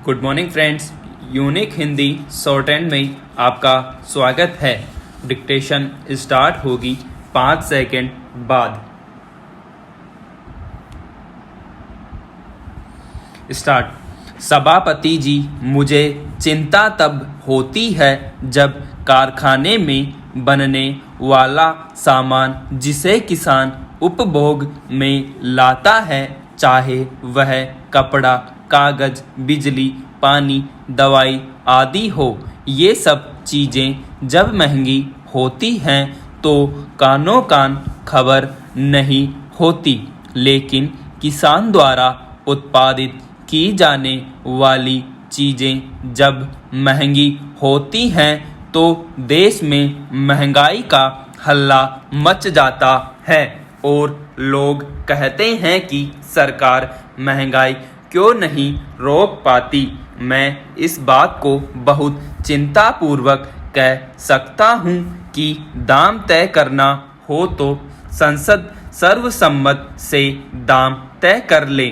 Good morning friends, unique Hindi short hand में आपका स्वागत है। डिक्टेशन स्टार्ट होगी 5 सेकंड बाद। स्टार्ट। सभापति जी, मुझे चिंता तब होती है जब कारखाने में बनने वाला सामान जिसे किसान उपभोग में लाता है, चाहे वह कपड़ा, कागज, बिजली, पानी, दवाई आदि हो, ये सब चीज़ें जब महंगी होती हैं तो कानो कान खबर नहीं होती। लेकिन किसान द्वारा उत्पादित की जाने वाली चीज़ें जब महंगी होती हैं तो देश में महंगाई का हल्ला मच जाता है और लोग कहते हैं कि सरकार महंगाई क्यों नहीं रोक पाती। मैं इस बात को बहुत चिंतापूर्वक कह सकता हूँ कि दाम तय करना हो तो संसद सर्वसम्मत से दाम तय कर ले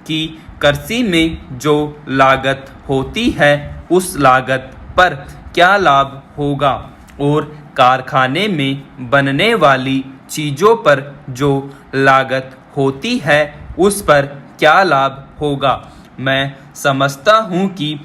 कि कृषि में जो लागत होती है उस लागत पर क्या लाभ होगा और कारखाने में बनने वाली चीज़ों पर जो लागत होती है उस पर क्या लाभ होगा। मैं समझता हूँ कि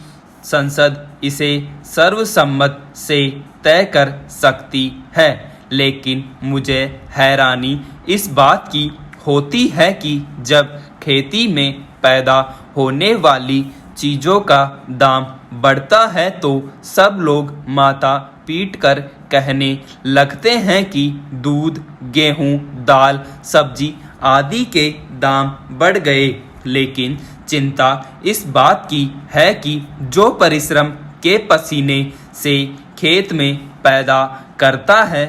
संसद इसे सर्वसम्मत से तय कर सकती है, लेकिन मुझे हैरानी इस बात की होती है कि जब खेती में पैदा होने वाली चीज़ों का दाम बढ़ता है तो सब लोग माथा पीट कर कहने लगते हैं कि दूध, गेहूं, दाल, सब्जी आदि के दाम बढ़ गए। लेकिन चिंता इस बात की है कि जो परिश्रम के पसीने से खेत में पैदा करता है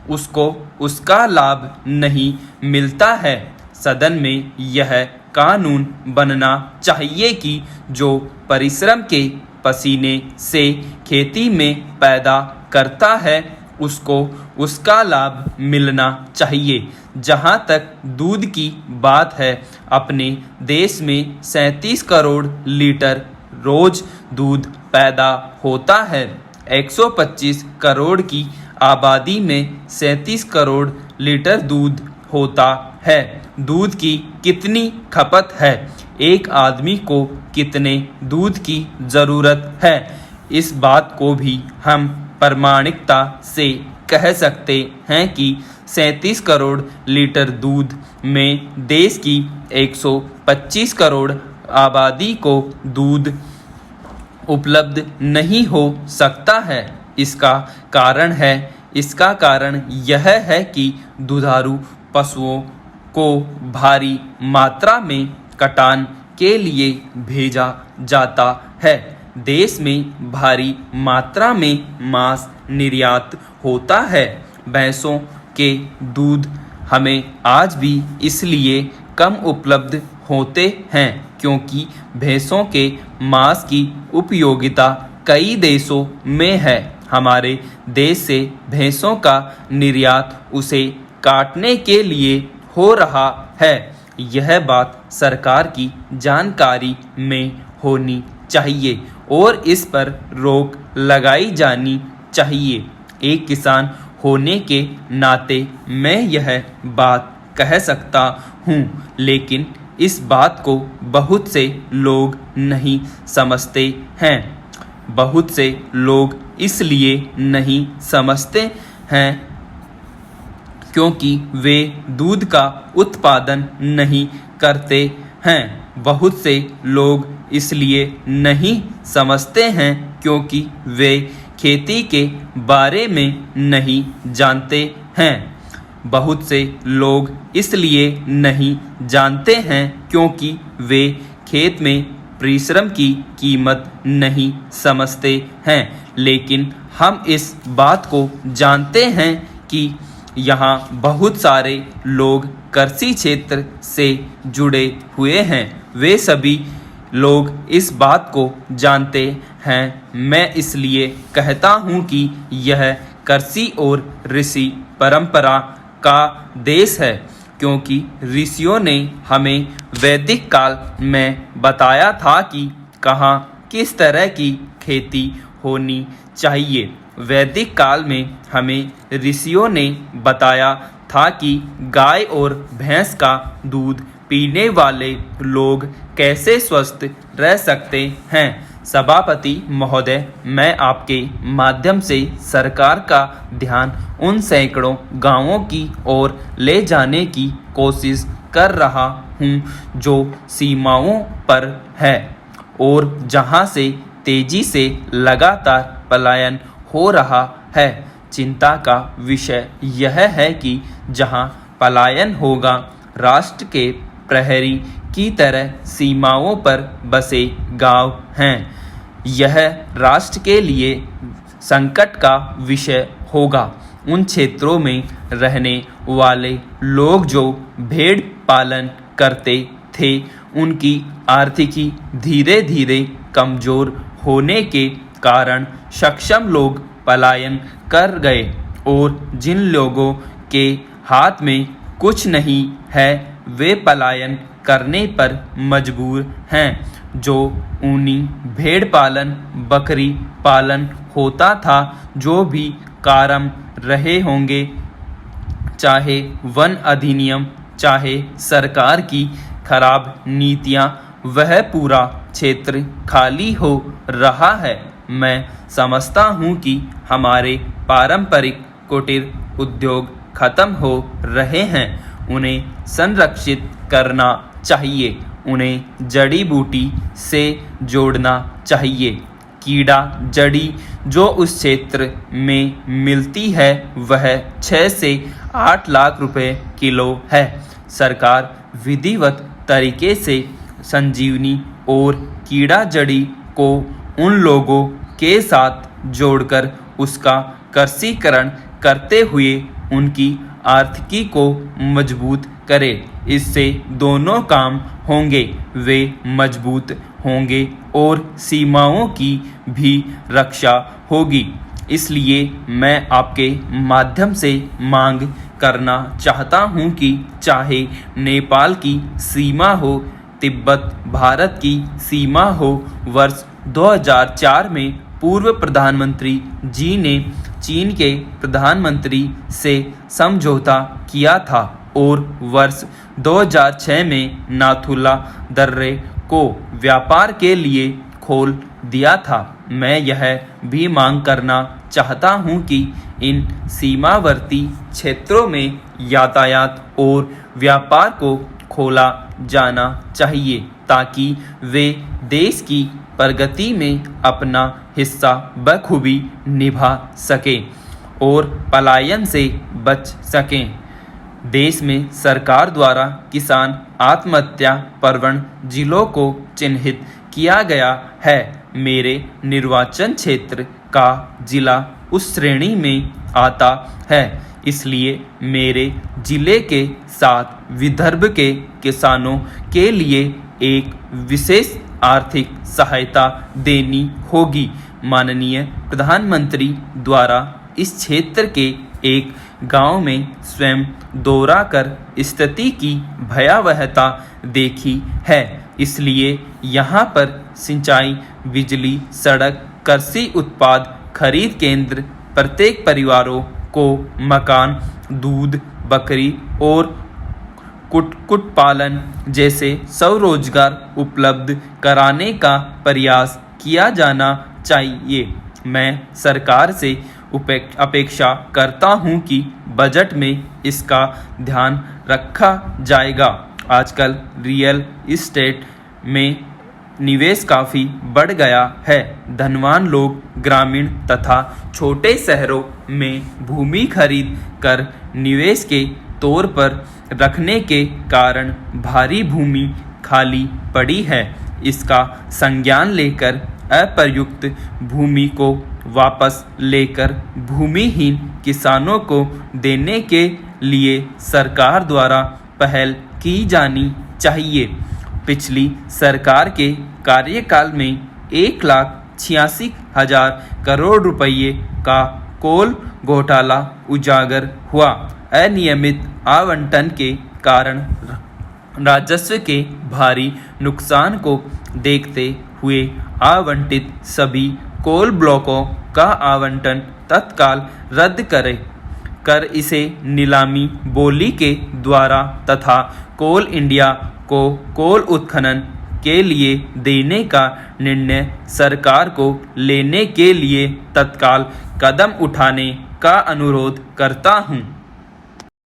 उसको उसका लाभ नहीं मिलता है। सदन में यह कानून बनना चाहिए कि जो परिश्रम के पसीने से खेती में पैदा करता है उसको उसका लाभ मिलना चाहिए। जहाँ तक दूध की बात है, अपने देश में 37 करोड़ लीटर रोज दूध पैदा होता है। 125 करोड़ की आबादी में 37 करोड़ लीटर दूध होता है। दूध की कितनी खपत है, एक आदमी को कितने दूध की ज़रूरत है, इस बात को भी हम प्रामाणिकता से कह सकते हैं कि 37 करोड़ लीटर दूध में देश की 125 करोड़ आबादी को दूध उपलब्ध नहीं हो सकता है। इसका कारण यह है कि दुधारू पशुओं को भारी मात्रा में कटान के लिए भेजा जाता है। देश में भारी मात्रा में मांस निर्यात होता है। भैंसों के दूध हमें आज भी इसलिए कम उपलब्ध होते हैं क्योंकि भैंसों के मांस की उपयोगिता कई देशों में है। हमारे देश से भैंसों का निर्यात उसे काटने के लिए हो रहा है। यह बात सरकार की जानकारी में होनी चाहिए और इस पर रोक लगाई जानी चाहिए। एक किसान होने के नाते मैं यह बात कह सकता हूँ, लेकिन इस बात को बहुत से लोग नहीं समझते हैं। बहुत से लोग इसलिए नहीं समझते हैं क्योंकि वे दूध का उत्पादन नहीं करते हैं। बहुत से लोग इसलिए नहीं समझते हैं क्योंकि वे खेती के बारे में नहीं जानते हैं। बहुत से लोग इसलिए नहीं जानते हैं क्योंकि वे खेत में परिश्रम की कीमत नहीं समझते हैं। लेकिन हम इस बात को जानते हैं कि यहाँ बहुत सारे लोग कृषि क्षेत्र से जुड़े हुए हैं। वे सभी लोग इस बात को जानते हैं। मैं इसलिए कहता हूँ कि यह कृषि और ऋषि परंपरा का देश है क्योंकि ऋषियों ने हमें वैदिक काल में बताया था कि कहाँ किस तरह की खेती होनी चाहिए। वैदिक काल में हमें ऋषियों ने बताया था कि गाय और भैंस का दूध पीने वाले लोग कैसे स्वस्थ रह सकते हैं। सभापति महोदय, मैं आपके माध्यम से सरकार का ध्यान उन सैकड़ों गांवों की ओर ले जाने की कोशिश कर रहा हूं जो सीमाओं पर है और जहां से तेजी से लगातार पलायन हो रहा है। चिंता का विषय यह है कि जहां पलायन होगा, राष्ट्र के प्रहरी की तरह सीमाओं पर बसे गांव हैं। यह राष्ट्र के लिए संकट का विषय होगा। उन क्षेत्रों में रहने वाले लोग जो भेड़ पालन करते थे, उनकी आर्थिकी धीरे धीरे कमजोर होने के कारण सक्षम लोग पलायन कर गए और जिन लोगों के हाथ में कुछ नहीं है वे पलायन करने पर मजबूर हैं। जो ऊनी भेड़ पालन, बकरी पालन होता था, जो भी कारण रहे होंगे, चाहे वन अधिनियम, चाहे सरकार की खराब नीतियां, वह पूरा क्षेत्र खाली हो रहा है। मैं समझता हूं कि हमारे पारंपरिक कुटीर उद्योग खत्म हो रहे हैं। उन्हें संरक्षित करना चाहिए, उन्हें जड़ी बूटी से जोड़ना चाहिए। कीड़ा जड़ी जो उस क्षेत्र में मिलती है वह 6 से 8 लाख रुपए किलो है। सरकार विधिवत तरीके से संजीवनी और कीड़ा जड़ी को उन लोगों के साथ जोड़कर उसका कृषिकरण करते हुए उनकी आर्थिकी को मजबूत करे। इससे दोनों काम होंगे, वे मजबूत होंगे और सीमाओं की भी रक्षा होगी। इसलिए मैं आपके माध्यम से मांग करना चाहता हूं कि चाहे नेपाल की सीमा हो, तिब्बत भारत की सीमा हो, वर्ष 2004 में पूर्व प्रधानमंत्री जी ने चीन के प्रधानमंत्री से समझौता किया था और वर्ष 2006 में नाथुला दर्रे को व्यापार के लिए खोल दिया था। मैं यह भी मांग करना चाहता हूं कि इन सीमावर्ती क्षेत्रों में यातायात और व्यापार को खोला जाना चाहिए ताकि वे देश की प्रगति में अपना हिस्सा बखूबी निभा सकें और पलायन से बच सकें। देश में सरकार द्वारा किसान आत्महत्या प्रवण जिलों को चिन्हित किया गया है। मेरे निर्वाचन क्षेत्र का जिला उस श्रेणी में आता है, इसलिए मेरे जिले के साथ विदर्भ के किसानों के लिए एक विशेष आर्थिक सहायता देनी होगी। माननीय प्रधानमंत्री द्वारा इस क्षेत्र के एक गांव में स्वयं दौरा कर स्थिति की भयावहता देखी है, इसलिए यहां पर सिंचाई, बिजली, सड़क, कृषि उत्पाद खरीद केंद्र, प्रत्येक परिवारों को मकान, दूध, बकरी और कुक्कुट पालन जैसे स्वरोजगार उपलब्ध कराने का प्रयास किया जाना चाहिए। मैं सरकार से अपेक्षा करता हूं कि बजट में इसका ध्यान रखा जाएगा। आजकल रियल एस्टेट में निवेश काफ़ी बढ़ गया है। धनवान लोग ग्रामीण तथा छोटे शहरों में भूमि खरीद कर निवेश के तौर पर रखने के कारण भारी भूमि खाली पड़ी है। इसका संज्ञान लेकर अप्रयुक्त भूमि को वापस लेकर भूमिहीन किसानों को देने के लिए सरकार द्वारा पहल की जानी चाहिए। पिछली सरकार के कार्यकाल में 1,86,000 करोड़ रुपये का कोल घोटाला उजागर हुआ। अनियमित आवंटन के कारण राजस्व के भारी नुकसान को देखते हुए आवंटित सभी कोल ब्लॉकों का आवंटन तत्काल रद्द कर इसे नीलामी बोली के द्वारा तथा कोल इंडिया को कोल उत्खनन के लिए देने का निर्णय सरकार को लेने के लिए तत्काल कदम उठाने का अनुरोध करता हूँ।